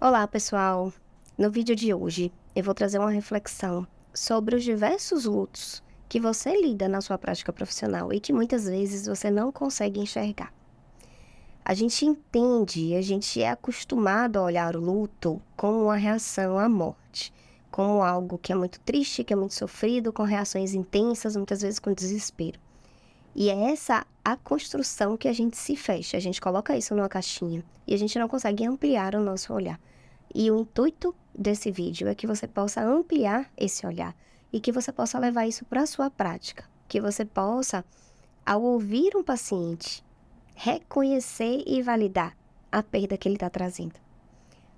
Olá, pessoal! No vídeo de hoje, eu vou trazer uma reflexão sobre os diversos lutos que você lida na sua prática profissional e que muitas vezes você não consegue enxergar. A gente entende, a gente é acostumado a olhar o luto como uma reação à morte, como algo que é muito triste, que é muito sofrido, com reações intensas, muitas vezes com desespero. E é essa a construção que a gente se fecha, a gente coloca isso numa caixinha e a gente não consegue ampliar o nosso olhar. E o intuito desse vídeo é que você possa ampliar esse olhar e que você possa levar isso para a sua prática, que você possa, ao ouvir um paciente, reconhecer e validar a perda que ele está trazendo.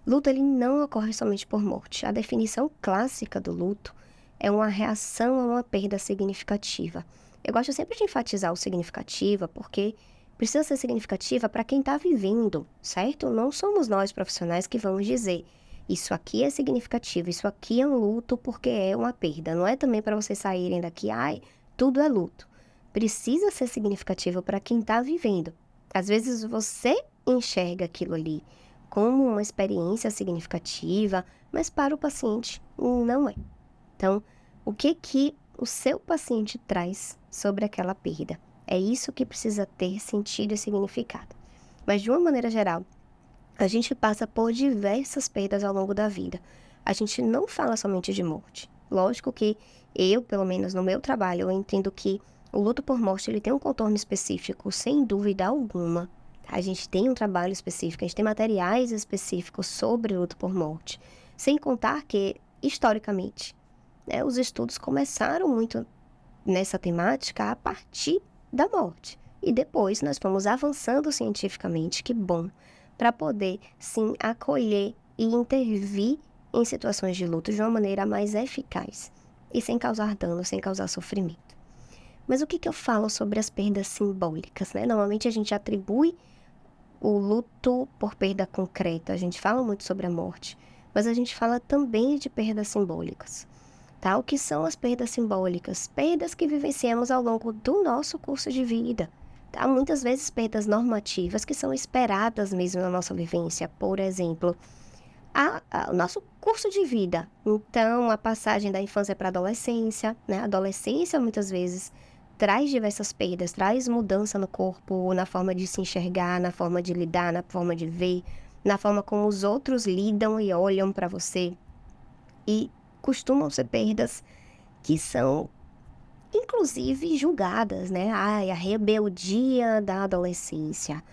Luto ele não ocorre somente por morte. A definição clássica do luto é uma reação a uma perda significativa. Eu gosto sempre de enfatizar o significativa, porque precisa ser significativa para quem está vivendo, certo? Não somos nós profissionais que vamos dizer isso aqui é significativo, isso aqui é um luto porque é uma perda. Não é também para vocês saírem daqui, ai, tudo é luto. Precisa ser significativo para quem está vivendo. Às vezes você enxerga aquilo ali como uma experiência significativa, mas para o paciente não é. Então, o que o seu paciente traz sobre aquela perda? É isso que precisa ter sentido e significado. Mas, de uma maneira geral, a gente passa por diversas perdas ao longo da vida. A gente não fala somente de morte. Lógico que eu, pelo menos no meu trabalho, eu entendo que o luto por morte ele tem um contorno específico, sem dúvida alguma. A gente tem um trabalho específico, a gente tem materiais específicos sobre luto por morte. Sem contar que, historicamente, os estudos começaram muito nessa temática a partir da morte. E depois nós fomos avançando cientificamente, que bom, para poder, sim, acolher e intervir em situações de luto de uma maneira mais eficaz e sem causar dano, sem causar sofrimento. Mas o que eu falo sobre as perdas simbólicas, né? Normalmente a gente atribui o luto por perda concreta, a gente fala muito sobre a morte, mas a gente fala também de perdas simbólicas. Tá? O que são as perdas simbólicas? Perdas que vivenciamos ao longo do nosso curso de vida. Tá? Muitas vezes perdas normativas que são esperadas mesmo na nossa vivência. Por exemplo, o nosso curso de vida. Então, a passagem da infância para a adolescência, né? A adolescência muitas vezes traz diversas perdas, traz mudança no corpo, na forma de se enxergar, na forma de lidar, na forma de ver, na forma como os outros lidam e olham para você. E costumam ser perdas que são, inclusive, julgadas, né? Ai, a rebeldia da adolescência.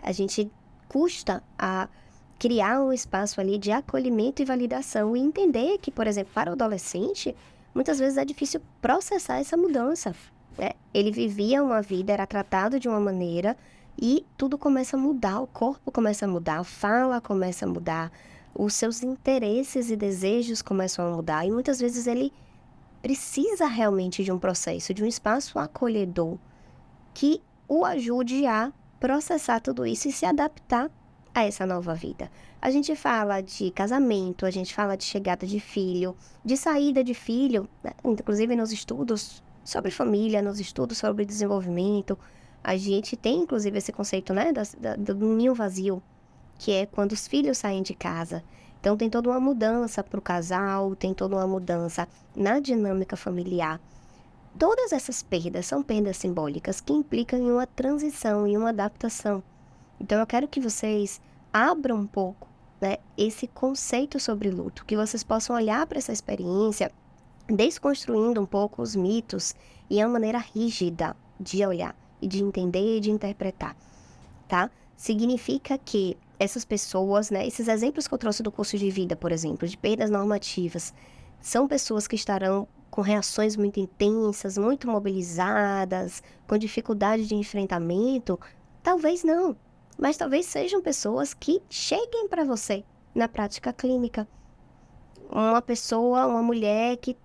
A gente custa a criar um espaço ali de acolhimento e validação e entender que, por exemplo, para o adolescente, muitas vezes é difícil processar essa mudança, né? Ele vivia uma vida, era tratado de uma maneira e tudo começa a mudar, o corpo começa a mudar, a fala começa a mudar, os seus interesses e desejos começam a mudar e muitas vezes ele precisa realmente de um processo, de um espaço acolhedor que o ajude a processar tudo isso e se adaptar a essa nova vida. A gente fala de casamento, a gente fala de chegada de filho, de saída de filho, né? Inclusive nos estudos sobre família, nos estudos sobre desenvolvimento, a gente tem inclusive esse conceito, né, do ninho vazio, que é quando os filhos saem de casa. Então tem toda uma mudança para o casal, tem toda uma mudança na dinâmica familiar. Todas essas perdas são perdas simbólicas que implicam em uma transição, em uma adaptação. Então eu quero que vocês abram um pouco, né, esse conceito sobre luto, que vocês possam olhar para essa experiência, desconstruindo um pouco os mitos e a maneira rígida de olhar e de entender e de interpretar, tá? Significa que essas pessoas, né, esses exemplos que eu trouxe do curso de vida, por exemplo, de perdas normativas, são pessoas que estarão com reações muito intensas, muito mobilizadas, com dificuldade de enfrentamento? Talvez não, mas talvez sejam pessoas que cheguem para você na prática clínica. Uma pessoa, uma mulher que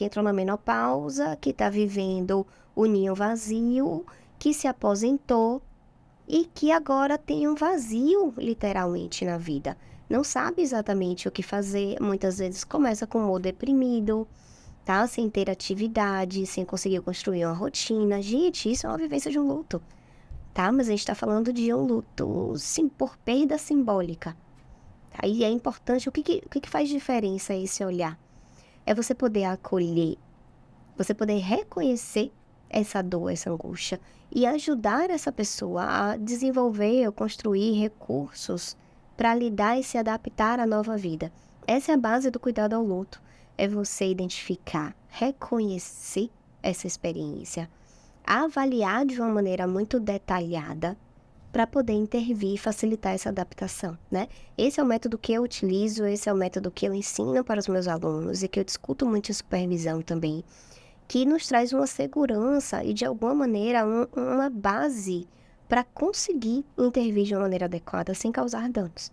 entrou na menopausa, que está vivendo o ninho vazio, que se aposentou e que agora tem um vazio, literalmente, na vida. Não sabe exatamente o que fazer, muitas vezes começa com humor deprimido, tá? Sem ter atividade, sem conseguir construir uma rotina. Gente, isso é uma vivência de um luto, tá? Mas a gente tá falando de um luto, sim, por perda simbólica, Aí é importante, o que faz diferença esse olhar? É você poder acolher, você poder reconhecer essa dor, essa angústia e ajudar essa pessoa a desenvolver ou construir recursos para lidar e se adaptar à nova vida. Essa é a base do cuidado ao luto. É você identificar, reconhecer essa experiência, avaliar de uma maneira muito detalhada para poder intervir e facilitar essa adaptação, né? Esse é o método que eu utilizo, esse é o método que eu ensino para os meus alunos e que eu discuto muito em supervisão também, que nos traz uma segurança e, de alguma maneira, uma base para conseguir intervir de uma maneira adequada sem causar danos.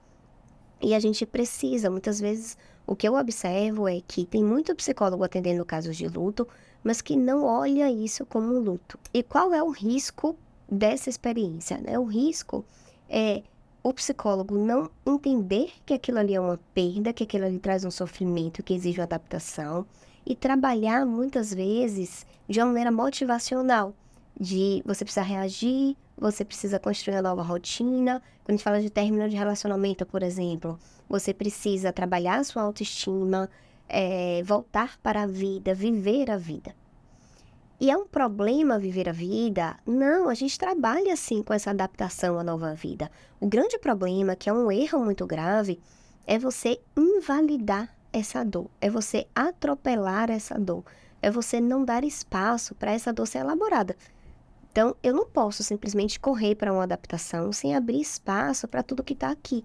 E a gente precisa, muitas vezes, o que eu observo é que tem muito psicólogo atendendo casos de luto, mas que não olha isso como um luto. E qual é o risco dessa experiência, né? O risco é o psicólogo não entender que aquilo ali é uma perda, que aquilo ali traz um sofrimento que exige uma adaptação, e trabalhar muitas vezes de uma maneira motivacional, de você precisa reagir, você precisa construir uma nova rotina. Quando a gente fala de término de relacionamento, por exemplo, você precisa trabalhar a sua autoestima, voltar para a vida, viver a vida. E é um problema viver a vida? Não, a gente trabalha sim com essa adaptação à nova vida. O grande problema, que é um erro muito grave, é você invalidar essa dor, é você atropelar essa dor, é você não dar espaço para essa dor ser elaborada. Então, eu não posso simplesmente correr para uma adaptação sem abrir espaço para tudo que está aqui.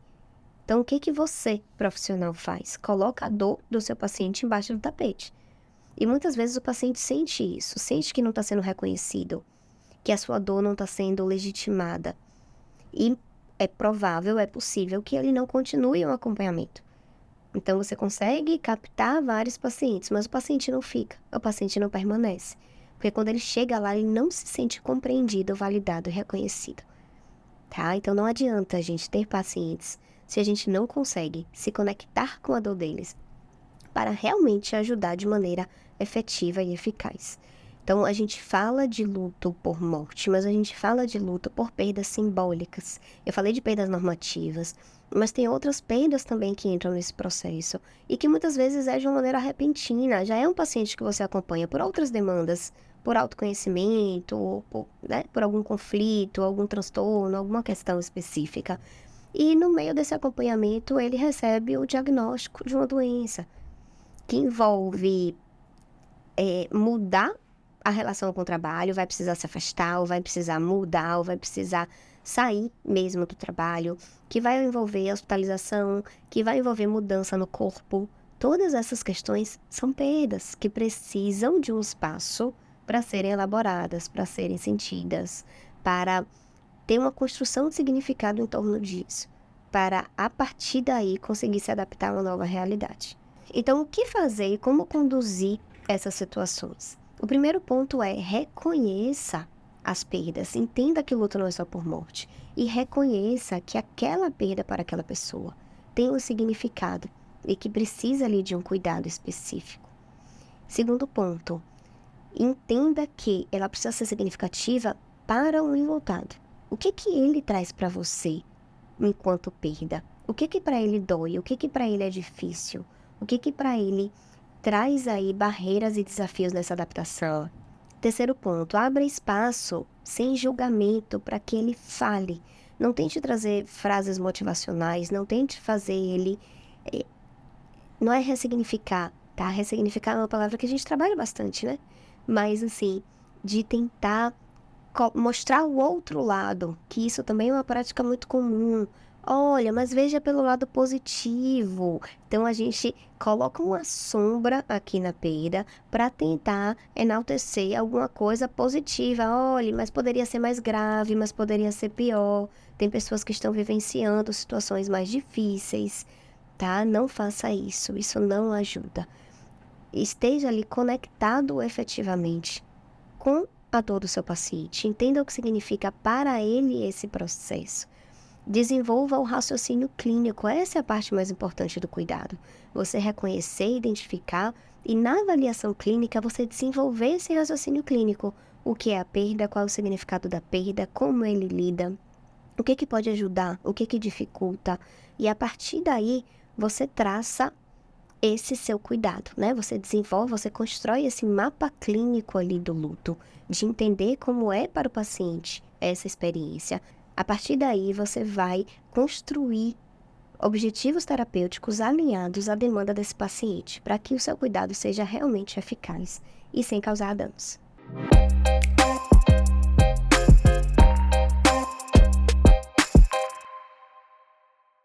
Então, o que você, profissional, faz? Coloca a dor do seu paciente embaixo do tapete. E muitas vezes o paciente sente isso, sente que não está sendo reconhecido, que a sua dor não está sendo legitimada. E é provável, é possível que ele não continue o acompanhamento. Então, você consegue captar vários pacientes, mas o paciente não fica, o paciente não permanece. Porque quando ele chega lá, ele não se sente compreendido, validado e reconhecido. Tá? Então, não adianta a gente ter pacientes se a gente não consegue se conectar com a dor deles para realmente ajudar de maneira efetiva e eficaz. Então, a gente fala de luto por morte, mas a gente fala de luto por perdas simbólicas. Eu falei de perdas normativas, mas tem outras perdas também que entram nesse processo e que muitas vezes é de uma maneira repentina. Já é um paciente que você acompanha por outras demandas, por autoconhecimento, ou por algum conflito, algum transtorno, alguma questão específica. E no meio desse acompanhamento, ele recebe o diagnóstico de uma doença que envolve mudar a relação com o trabalho, vai precisar se afastar, ou vai precisar mudar, ou vai precisar sair mesmo do trabalho, que vai envolver hospitalização, que vai envolver mudança no corpo. Todas essas questões são perdas que precisam de um espaço para serem elaboradas, para serem sentidas, para ter uma construção de significado em torno disso, para a partir daí conseguir se adaptar a uma nova realidade. Então, o que fazer e como conduzir essas situações? O primeiro ponto é reconheça as perdas, entenda que o luto não é só por morte e reconheça que aquela perda para aquela pessoa tem um significado e que precisa ali de um cuidado específico. Segundo ponto, entenda que ela precisa ser significativa para o enlutado. O que ele traz para você enquanto perda? O que para ele dói? O que para ele é difícil? O que para ele traz aí barreiras e desafios nessa adaptação? Terceiro ponto, abra espaço sem julgamento para que ele fale. Não tente trazer frases motivacionais, não tente fazer ele... não é ressignificar, tá? Ressignificar é uma palavra que a gente trabalha bastante, né? Mas, assim, de tentar mostrar o outro lado, que isso também é uma prática muito comum. Olha, mas veja pelo lado positivo. Então, a gente coloca uma sombra aqui na perda para tentar enaltecer alguma coisa positiva. Olha, mas poderia ser mais grave, mas poderia ser pior. Tem pessoas que estão vivenciando situações mais difíceis, tá? Não faça isso, isso não ajuda. Esteja ali conectado efetivamente com a dor do seu paciente. Entenda o que significa para ele esse processo. Desenvolva o raciocínio clínico. Essa é a parte mais importante do cuidado. Você reconhecer, identificar e na avaliação clínica você desenvolver esse raciocínio clínico. O que é a perda, qual é o significado da perda, como ele lida, o que pode ajudar, o que dificulta. E a partir daí, você traça esse seu cuidado, né? Você desenvolve, você constrói esse mapa clínico ali do luto, de entender como é para o paciente essa experiência. A partir daí, você vai construir objetivos terapêuticos alinhados à demanda desse paciente, para que o seu cuidado seja realmente eficaz e sem causar danos.